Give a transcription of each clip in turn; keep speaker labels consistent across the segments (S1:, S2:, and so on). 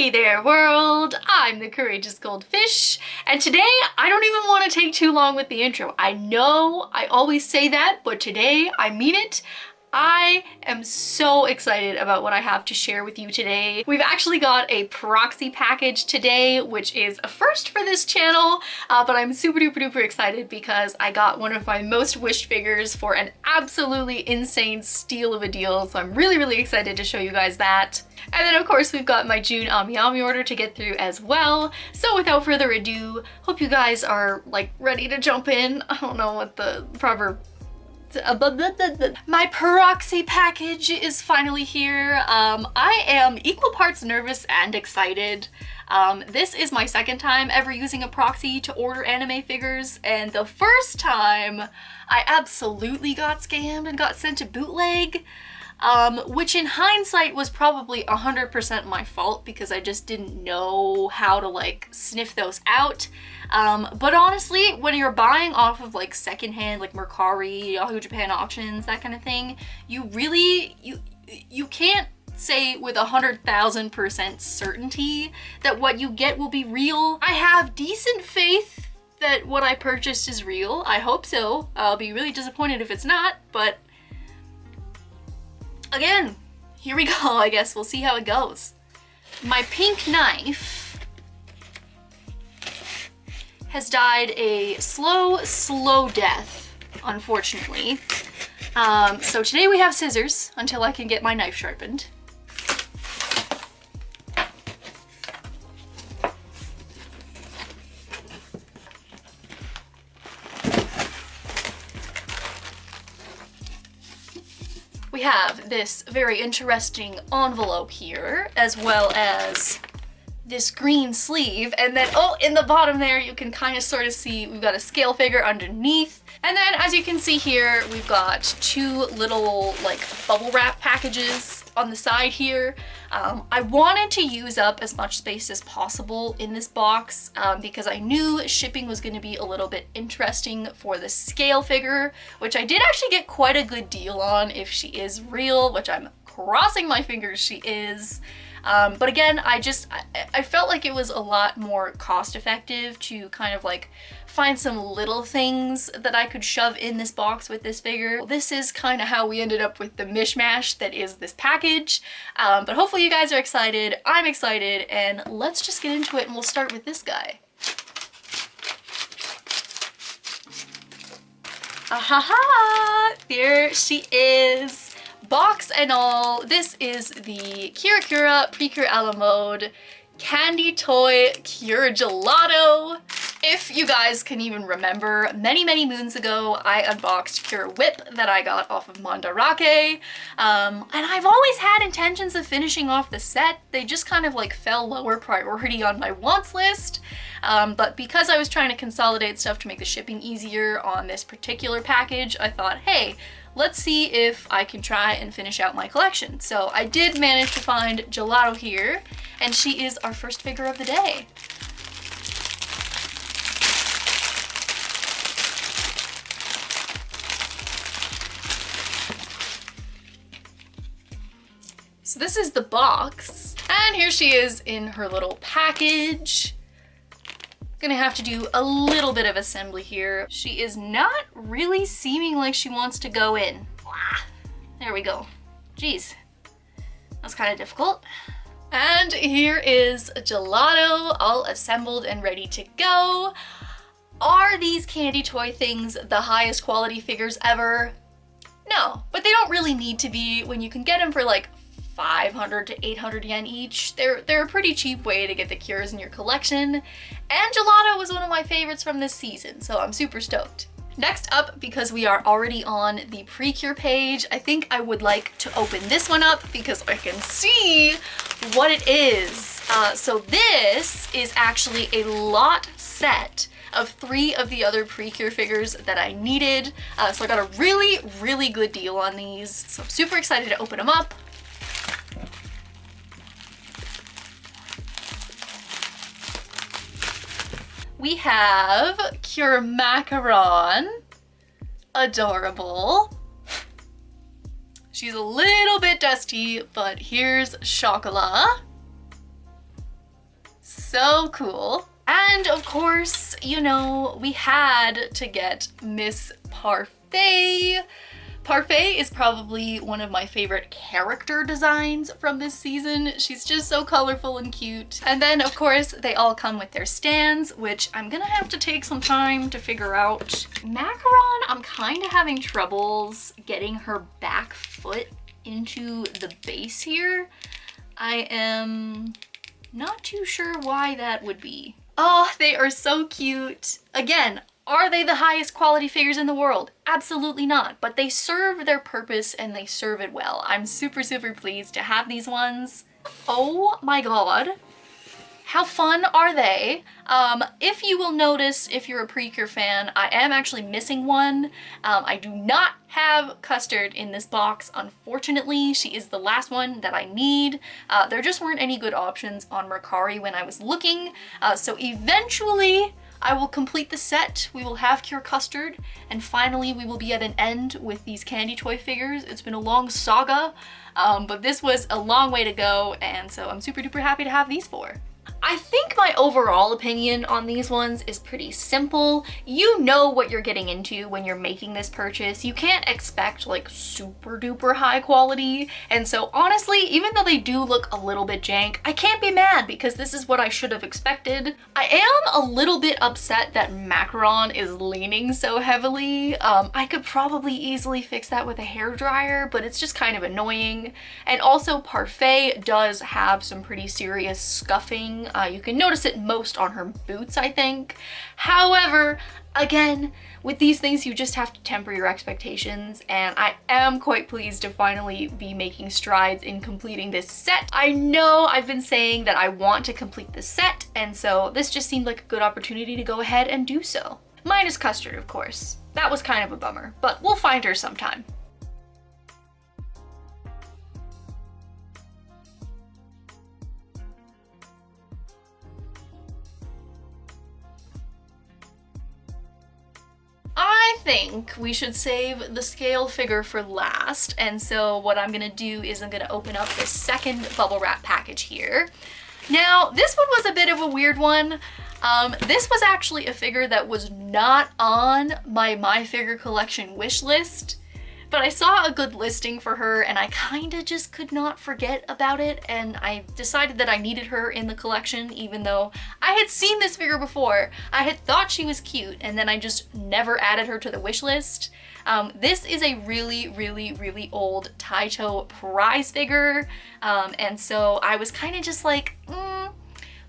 S1: Hey there world, I'm the Courageous Goldfish, and today I don't even want to take too long with the intro. I know I always say that, but today I mean it. I am so excited about what I have to share with you today. We've actually got a Proxy package today, which is a first for this channel, but I'm super duper excited because I got one of my most wished figures for an absolutely insane steal of a deal, so I'm really excited to show you guys that. And then of course we've got my June Ami order to get through as well. So without further ado, hope you guys are like ready to jump in. I don't know what the proper... My Proxy package is finally here. I am equal parts nervous and excited. This is my second time ever using a Proxy to order anime figures, and the first time I absolutely got scammed and got sent a bootleg. Which in hindsight was probably 100% my fault because I just didn't know how to like sniff those out. But honestly, when you're buying off of like secondhand, like Mercari, Yahoo Japan auctions, that kind of thing, you really, you can't say with 100,000% certainty that what you get will be real. I have decent faith that what I purchased is real. I hope so. I'll be really disappointed if it's not, but again, here we go. I guess we'll see how it goes. My pink knife has died a slow death, unfortunately. So today we have scissors until I can get my knife sharpened. We have this very interesting envelope here, as well as this green sleeve, and then oh, in the bottom there you can kind of sort of see we've got a scale figure underneath, and then as you can see here we've got two little like bubble wrap packages on the side here. I wanted to use up as much space as possible in this box because I knew shipping was going to be a little bit interesting for the scale figure, which I did actually get quite a good deal on if she is real, which I'm crossing my fingers she is. But again, I felt like it was a lot more cost effective to kind of like find some little things that I could shove in this box with this figure. This is kind of how we ended up with the mishmash that is this package. But hopefully you guys are excited, I'm excited, and let's just get into it, and we'll start with this guy. Ahaha! There she is! Box and all, this is the Cura Precure a la Mode Candy Toy Cure Gelato. If you guys can even remember, many moons ago, I unboxed Cure Whip that I got off of Mandarake. And I've always had intentions of finishing off the set. They just kind of like fell lower priority on my wants list. But because I was trying to consolidate stuff to make the shipping easier on this particular package, I thought, hey, let's see if I can try and finish out my collection. So I did manage to find Gelato here, and she is our first figure of the day. So this is the box, and here she is in her little package. Gonna have to do a little bit of assembly here. She is not really seeming like she wants to go in. There we go. Jeez, that's kind of difficult. And here is Gelato, all assembled and ready to go. Are these candy toy things the highest quality figures ever? No, but they don't really need to be when you can get them for like 500 to 800 yen each. They're a pretty cheap way to get the cures in your collection, and Gelato was one of my favorites from this season, so I'm super stoked. Next up, because we are already on the pre-cure page, I think I would like to open this one up because I can see what it is. So this is actually a lot set of 3 of the other pre-cure figures that I needed. So I got a really good deal on these, so I'm super excited to open them up. We have Cure Macaron, adorable. She's a little bit dusty, but here's Chocolat. So cool. And of course, you know, we had to get Miss Parfait. Parfait is probably one of my favorite character designs from this season. She's just so colorful and cute. And then of course they all come with their stands, which I'm gonna have to take some time to figure out. Macaron, I'm kind of having troubles getting her back foot into the base here. I am not too sure why that would be. Oh, they are so cute. Again, are they the highest quality figures in the world? Absolutely not, but they serve their purpose and they serve it well. I'm super, super pleased to have these ones. Oh my god. How fun are they? If you will notice, if you're a Precure fan, I am actually missing one. I do not have Custard in this box, unfortunately. She is the last one that I need. There just weren't any good options on Mercari when I was looking, so eventually I will complete the set. We will have Cure Custard, and finally we will be at an end with these candy toy figures. It's been a long saga, but this was a long way to go, and so I'm super duper happy to have these four. I think my overall opinion on these ones is pretty simple. You know what you're getting into when you're making this purchase. You can't expect like super duper high quality. And so honestly, even though they do look a little bit jank, I can't be mad because this is what I should have expected. I am a little bit upset that Macaron is leaning so heavily. I could probably easily fix that with a hairdryer, but it's just kind of annoying. And also Parfait does have some pretty serious scuffing. You can notice it most on her boots, I think. However, again, with these things you just have to temper your expectations, and I am quite pleased to finally be making strides in completing this set. I know I've been saying that I want to complete this set, and so this just seemed like a good opportunity to go ahead and do so. Minus Custard, of course. That was kind of a bummer, but we'll find her sometime. I think we should save the scale figure for last, and so what I'm gonna do is I'm gonna open up the second bubble wrap package here. Now, this one was a bit of a weird one. This was actually a figure that was not on my figure collection wish list, but I saw a good listing for her and I kinda just could not forget about it, and I decided that I needed her in the collection even though I had seen this figure before. I had thought she was cute and then I just never added her to the wish list. This is a really old Taito prize figure, and so I was kinda just like,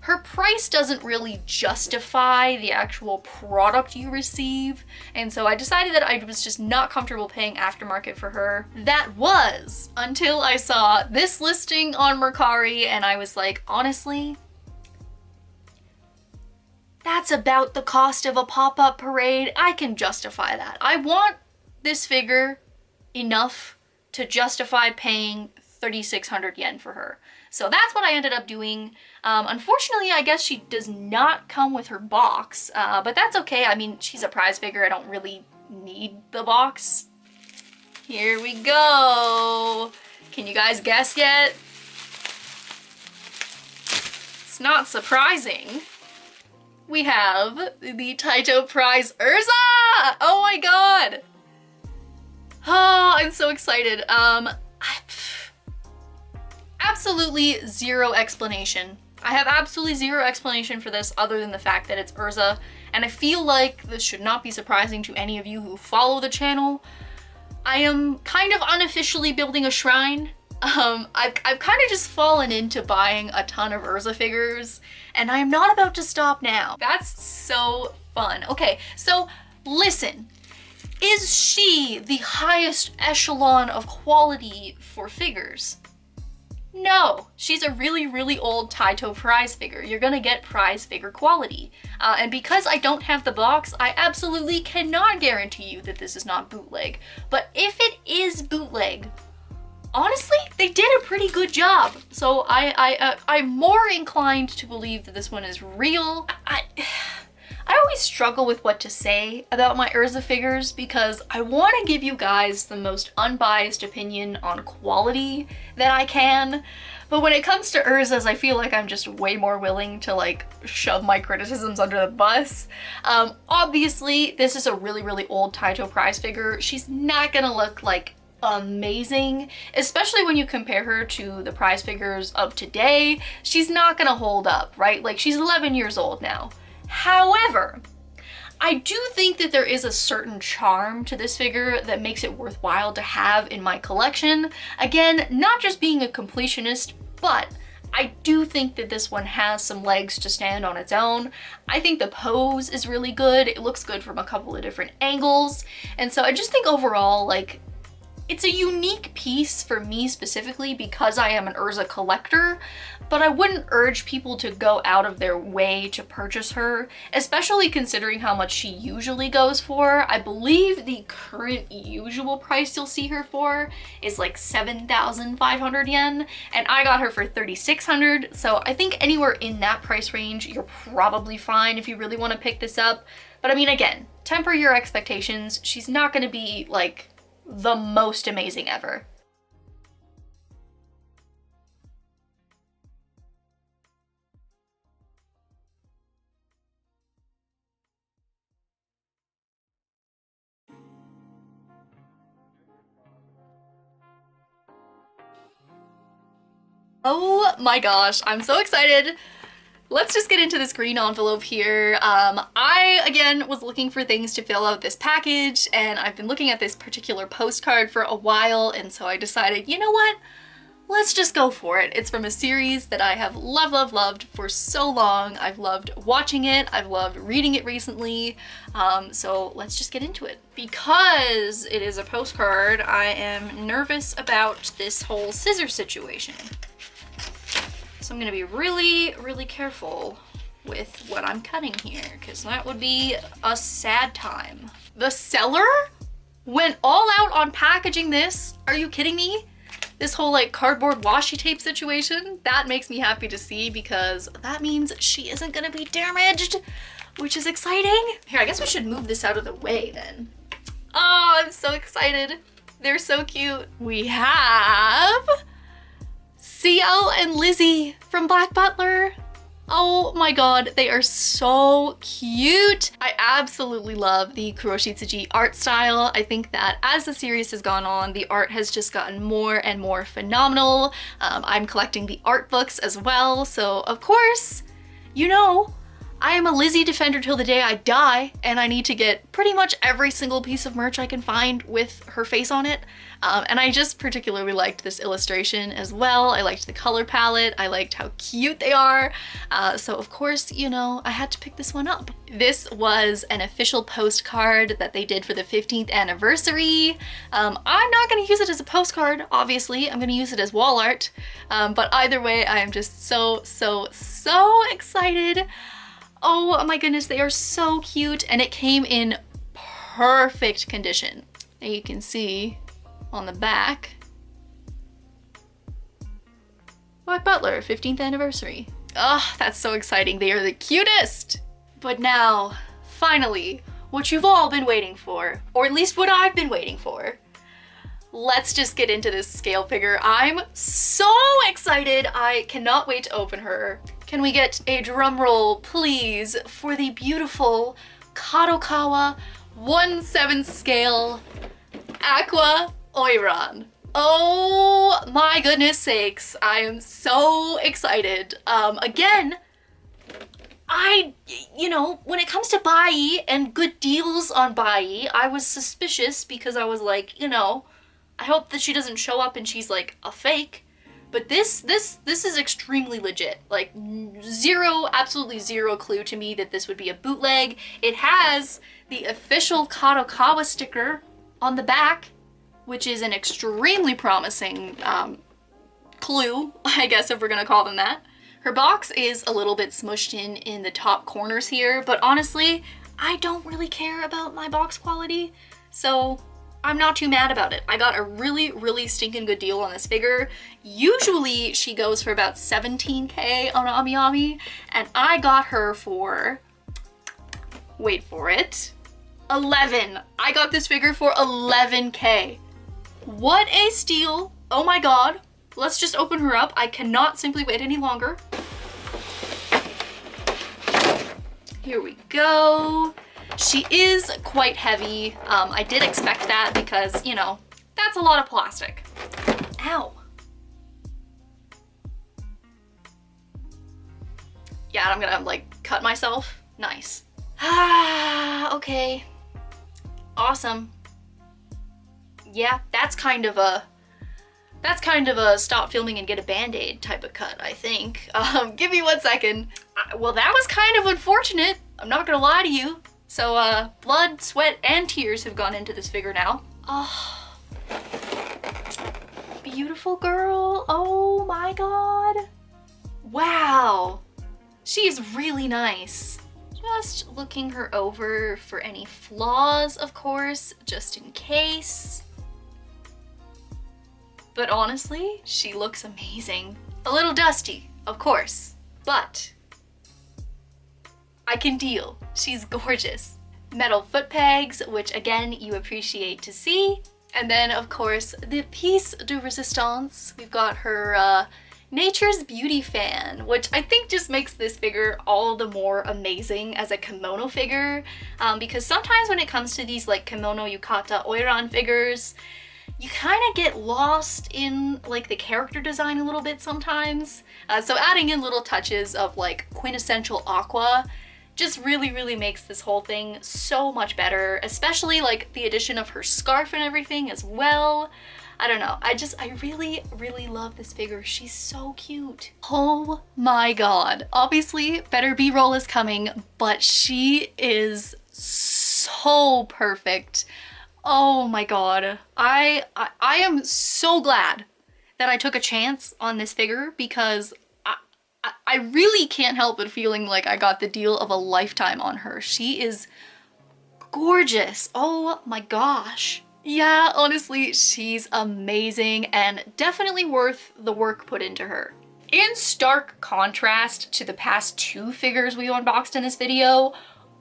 S1: her price doesn't really justify the actual product you receive, and so I decided that I was just not comfortable paying aftermarket for her. That was until I saw this listing on Mercari and I was like, honestly, that's about the cost of a pop-up parade. I can justify that. I want this figure enough to justify paying 3,600 yen for her. So that's what I ended up doing. Unfortunately, I guess she does not come with her box, but that's okay. I mean, she's a prize figure. I don't really need the box. Here we go. Can you guys guess yet? It's not surprising. We have the Taito Prize Urza! Oh my god! Oh, I'm so excited. Absolutely zero explanation. I have absolutely zero explanation for this other than the fact that it's Urza, and I feel like this should not be surprising to any of you who follow the channel. I am kind of unofficially building a shrine. I've kind of just fallen into buying a ton of Urza figures, and I'm not about to stop now. That's so fun. Okay, so listen. Is she the highest echelon of quality for figures? No, she's a really old Taito prize figure. You're gonna get prize figure quality. And because I don't have the box, I absolutely cannot guarantee you that this is not bootleg. But if it is bootleg, honestly, they did a pretty good job. So I'm more inclined to believe that this one is real. I always struggle with what to say about my Urza figures because I want to give you guys the most unbiased opinion on quality that I can, But when it comes to Urzas, I feel like I'm just way more willing to like shove my criticisms under the bus. Obviously, this is a really, really old Taito prize figure. She's not gonna look like amazing, especially when you compare her to the prize figures of today. She's not gonna hold up, right? Like, she's 11 years old now. However, I do think that there is a certain charm to this figure that makes it worthwhile to have in my collection. Again, not just being a completionist, but I do think that this one has some legs to stand on its own. I think the pose is really good. It looks good from a couple of different angles. And so I just think overall, like, it's a unique piece for me specifically because I am an Urza collector, but I wouldn't urge people to go out of their way to purchase her, especially considering how much she usually goes for. I believe the current usual price you'll see her for is like 7,500 yen, and I got her for 3,600, so I think anywhere in that price range, you're probably fine if you really want to pick this up. But I mean, again, temper your expectations. She's not going to be like the most amazing ever. Oh my gosh, I'm so excited. Let's just get into this green envelope here. I, again, was looking for things to fill out this package, and I've been looking at this particular postcard for a while, and so I decided, you know what? Let's just go for it. It's from a series that I have loved for so long. I've loved watching it. I've loved reading it recently. So let's just get into it. Because it is a postcard, I am nervous about this whole scissor situation. So I'm gonna be really, really careful with what I'm cutting here, because that would be a sad time. The seller went all out on packaging this. Are you kidding me? This whole like cardboard washi tape situation, that makes me happy to see because that means she isn't gonna be damaged, which is exciting. Here, I guess we should move this out of the way then. Oh, I'm so excited. They're so cute. We have CL and Lizzie from Black Butler. Oh my god, they are so cute. I absolutely love the Kuroshitsuji art style. I think that as the series has gone on, the art has just gotten more and more phenomenal. I'm collecting the art books as well, so of course, you know, I am a Lizzie defender till the day I die, and I need to get pretty much every single piece of merch I can find with her face on it. And I just particularly liked this illustration as well. I liked the color palette. I liked how cute they are. So of course, you know, I had to pick this one up. This was an official postcard that they did for the 15th anniversary. I'm not gonna use it as a postcard, obviously. I'm gonna use it as wall art. But either way, I am just so excited. Oh my goodness, they are so cute, and it came in perfect condition. And you can see on the back, Black Butler, 15th anniversary. Oh, that's so exciting. They are the cutest. But now, finally, what you've all been waiting for, or at least what I've been waiting for. Let's just get into this scale figure. I'm so excited. I cannot wait to open her. Can we get a drum roll, please, for the beautiful Kotobukiya 1/7 scale Aqua Oiran. Oh my goodness sakes, I am so excited. Again, you know, when it comes to bai and good deals on bai, I was suspicious because I was like, you know, I hope that she doesn't show up and she's like a fake. But this is extremely legit. Like absolutely zero clue to me that this would be a bootleg. It has the official Kotobukiya sticker on the back, which is an extremely promising clue, I guess, if we're gonna call them that. Her box is a little bit smushed in the top corners here, but honestly, I don't really care about my box quality, so I'm not too mad about it. I got a really stinking good deal on this figure. Usually she goes for about 17K on AmiAmi, and I got her for, wait for it, 11. I got this figure for 11K. What a steal. Oh my god. let's just open her up. I cannot simply wait any longer. Here we go. She is quite heavy. I did expect that because, you know, that's a lot of plastic. Ow. Yeah, I'm gonna like cut myself. Nice. Ah, okay. Awesome. Yeah, that's kind of a stop filming and get a band-aid type of cut, I think. Give me 1 second. Well, that was kind of unfortunate. I'm not gonna lie to you. So, blood, sweat, and tears have gone into this figure now. Oh, beautiful girl. Oh my god. Wow. She's really nice. Just looking her over for any flaws, of course, just in case. But honestly, she looks amazing. A little dusty, of course, but I can deal. She's gorgeous. Metal foot pegs, which again, you appreciate to see. And then, of course, the piece de resistance. We've got her Nature's Beauty fan, which I think just makes this figure all the more amazing as a kimono figure, because sometimes when it comes to these like kimono yukata oiran figures, you kind of get lost in like the character design a little bit sometimes. So adding in little touches of like quintessential Aqua just really makes this whole thing so much better, especially like the addition of her scarf and everything as well. I don't know, I really love this figure. She's so cute. Oh my god. Obviously, better B-roll is coming, but she is so perfect. Oh my god. I am so glad that I took a chance on this figure because I really can't help but feeling like I got the deal of a lifetime on her. She is gorgeous. Oh my gosh. Yeah, honestly, she's amazing and definitely worth the work put into her. In stark contrast to the past 2 figures we unboxed in this video,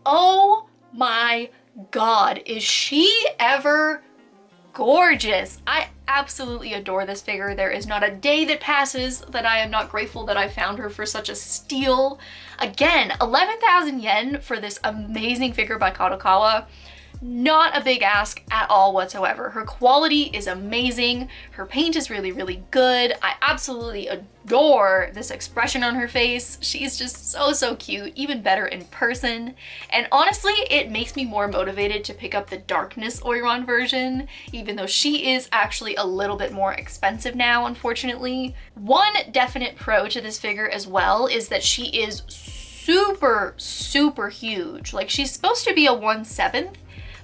S1: oh my god, is she ever gorgeous. I absolutely adore this figure. There is not a day that passes that I am not grateful that I found her for such a steal. Again, 11,000 yen for this amazing figure by Kadokawa. Not a big ask at all whatsoever. Her quality is amazing. Her paint is really good. I absolutely adore this expression on her face. She's just so cute, even better in person. And honestly, it makes me more motivated to pick up the Darkness Oiran version, even though she is actually a little bit more expensive now, unfortunately. One definite pro to this figure as well is that she is super huge. Like, she's supposed to be a 1/7,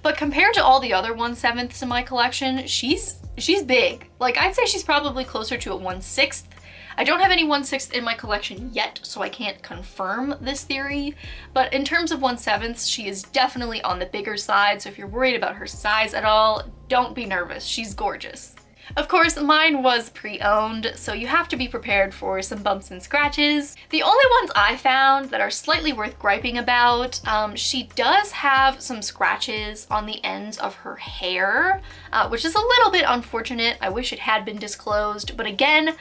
S1: but compared to all the other 1/7s in my collection, she's big. Like, I'd say she's probably closer to a 1/6. I don't have any 1/6 in my collection yet, so I can't confirm this theory, but in terms of 1/7s, she is definitely on the bigger side, so if you're worried about her size at all, don't be nervous. She's gorgeous. Of course, mine was pre-owned, so you have to be prepared for some bumps and scratches. The only ones I found that are slightly worth griping about, she does have some scratches on the ends of her hair, which is a little bit unfortunate. I wish it had been disclosed, but again,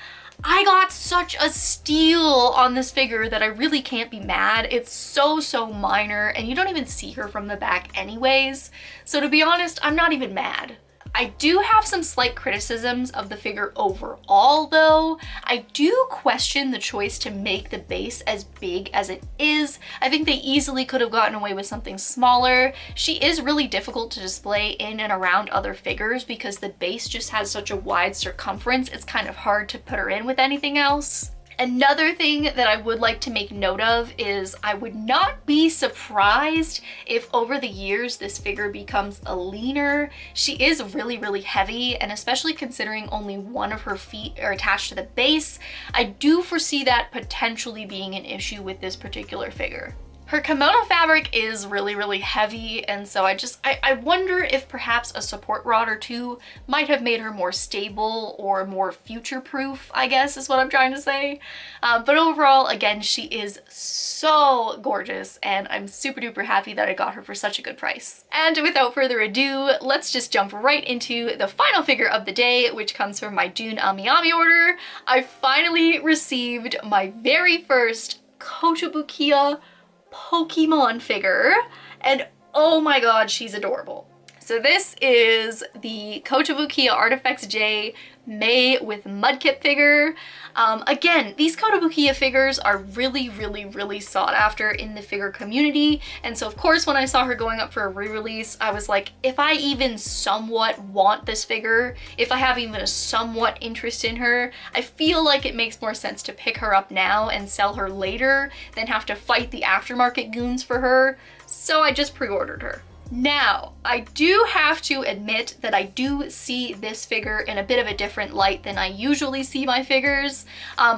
S1: I got such a steal on this figure that I really can't be mad. It's so minor, and you don't even see her from the back anyways, so to be honest, I'm not even mad. I do have some slight criticisms of the figure overall though. I do question the choice to make the base as big as it is. I think they easily could have gotten away with something smaller. She is really difficult to display in and around other figures because the base just has such a wide circumference. It's kind of hard to put her in with anything else. Another thing that I would like to make note of is I would not be surprised if over the years this figure becomes a leaner. She is really heavy, and especially considering only one of her feet are attached to the base, I do foresee that potentially being an issue with this particular figure. Her kimono fabric is really, really heavy, and so I wonder if perhaps a support rod or two might have made her more stable or more future-proof, I guess is what I'm trying to say. But overall, again, she is so gorgeous, and I'm super duper happy that I got her for such a good price. And without further ado, let's just jump right into the final figure of the day, which comes from my June Amiyami order. I finally received my very first Kotobukiya Pokemon figure, and oh my god, she's adorable. So this is the Kotobukiya Artifacts J May with Mudkip figure. Again, these Kotobukiya figures are really, really, really sought after in the figure community, and so of course when I saw her going up for a re-release, I was like, if I even somewhat want this figure, if I have even a somewhat interest in her, I feel like it makes more sense to pick her up now and sell her later than have to fight the aftermarket goons for her, so I just pre-ordered her. Now, I do have to admit that I do see this figure in a bit of a different light than I usually see my figures.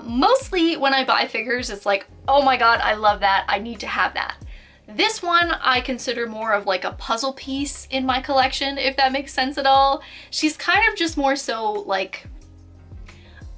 S1: Mostly when I buy figures, it's like, oh my god, I love that, I need to have that. This one I consider more of like a puzzle piece in my collection, if that makes sense at all. She's kind of just more so like,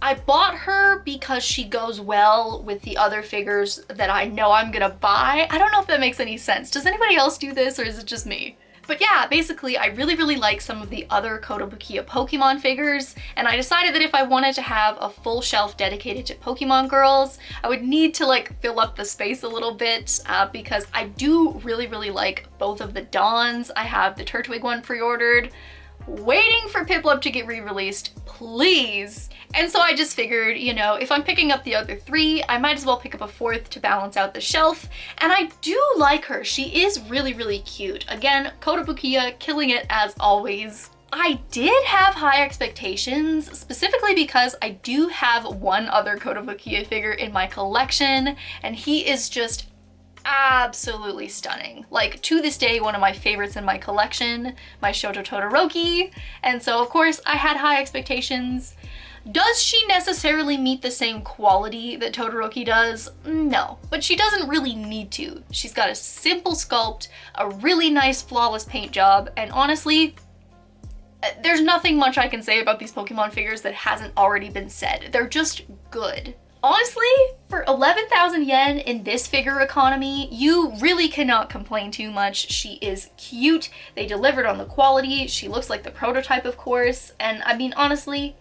S1: I bought her because she goes well with the other figures that I know I'm gonna buy. I don't know if that makes any sense. Does anybody else do this, or is it just me? But yeah, basically I really, really like some of the other Kotobukiya Pokemon figures, and I decided that if I wanted to have a full shelf dedicated to Pokemon girls, I would need to like fill up the space a little bit because I do really, really like both of the Dawns. I have the Turtwig one pre-ordered, waiting for Piplup to get re-released, please. And so I just figured, you know, if I'm picking up the other three, I might as well pick up a fourth to balance out the shelf. And I do like her. She is really, really cute. Again, Kotobukiya killing it as always. I did have high expectations, specifically because I do have one other Kotobukiya figure in my collection, and he is just absolutely stunning. Like, to this day, one of my favorites in my collection, my Shoto Todoroki. And so of course I had high expectations. Does she necessarily meet the same quality that Todoroki does? No, but she doesn't really need to. She's got a simple sculpt, a really nice flawless paint job, and honestly, there's nothing much I can say about these Pokemon figures that hasn't already been said. They're just good. Honestly, for 11,000 yen in this figure economy, you really cannot complain too much. She is cute, they delivered on the quality, she looks like the prototype of course, and I mean honestly,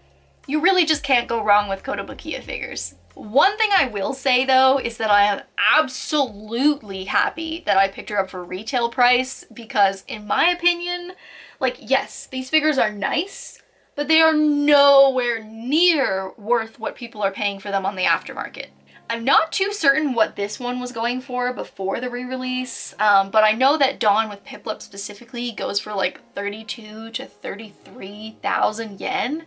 S1: you really just can't go wrong with Kotobukiya figures. One thing I will say though is that I am absolutely happy that I picked her up for retail price, because in my opinion, like, yes, these figures are nice, but they are nowhere near worth what people are paying for them on the aftermarket. I'm not too certain what this one was going for before the re-release, but I know that Dawn with Piplup specifically goes for like 32 to 33,000 yen.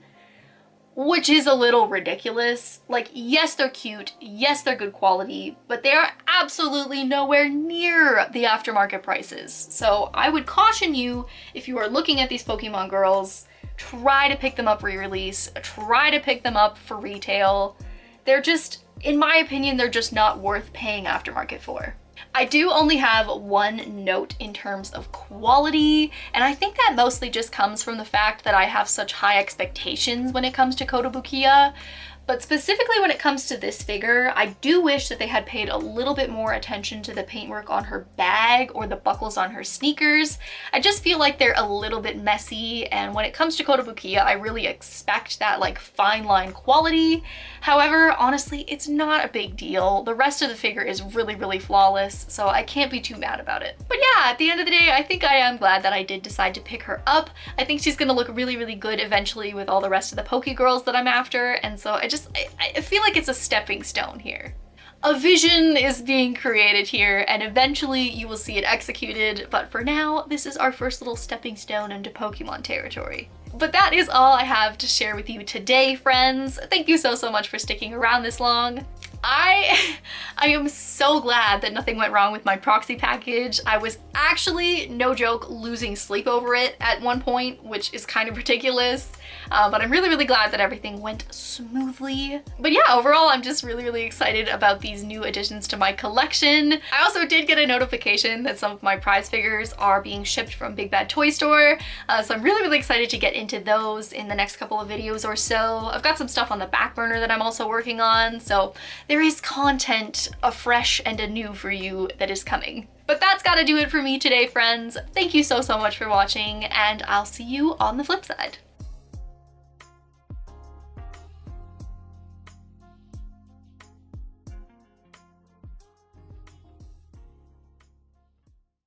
S1: Which is a little ridiculous. Like, yes, they're cute, yes, they're good quality, but they are absolutely nowhere near the aftermarket prices. So I would caution you, if you are looking at these Pokemon girls, try to pick them up re-release, try to pick them up for retail. They're just, in my opinion, they're just not worth paying aftermarket for. I do only have one note in terms of quality, and I think that mostly just comes from the fact that I have such high expectations when it comes to Kotobukiya. But specifically when it comes to this figure, I do wish that they had paid a little bit more attention to the paintwork on her bag or the buckles on her sneakers. I just feel like they're a little bit messy, and when it comes to Kotobukiya, I really expect that like fine line quality. However, honestly, it's not a big deal. The rest of the figure is really, really flawless, so I can't be too mad about it. But yeah, at the end of the day, I think I am glad that I did decide to pick her up. I think she's gonna look really, really good eventually with all the rest of the Poke Girls that I'm after, and so I feel like it's a stepping stone here. A vision is being created here, and eventually you will see it executed, but for now, this is our first little stepping stone into Pokemon territory. But that is all I have to share with you today, friends. Thank you so much for sticking around this long. I am so glad that nothing went wrong with my Proxy package. I was actually, no joke, losing sleep over it at one point, which is kind of ridiculous. but I'm really, really glad that everything went smoothly. But yeah, overall, I'm just really, really excited about these new additions to my collection. I also did get a notification that some of my prize figures are being shipped from Big Bad Toy Store, so I'm really, really excited to get into those in the next couple of videos or so. I've got some stuff on the back burner that I'm also working on, so there is content afresh and anew for you that is coming. But that's gotta do it for me today, friends. Thank you so, so much for watching, and I'll see you on the flip side.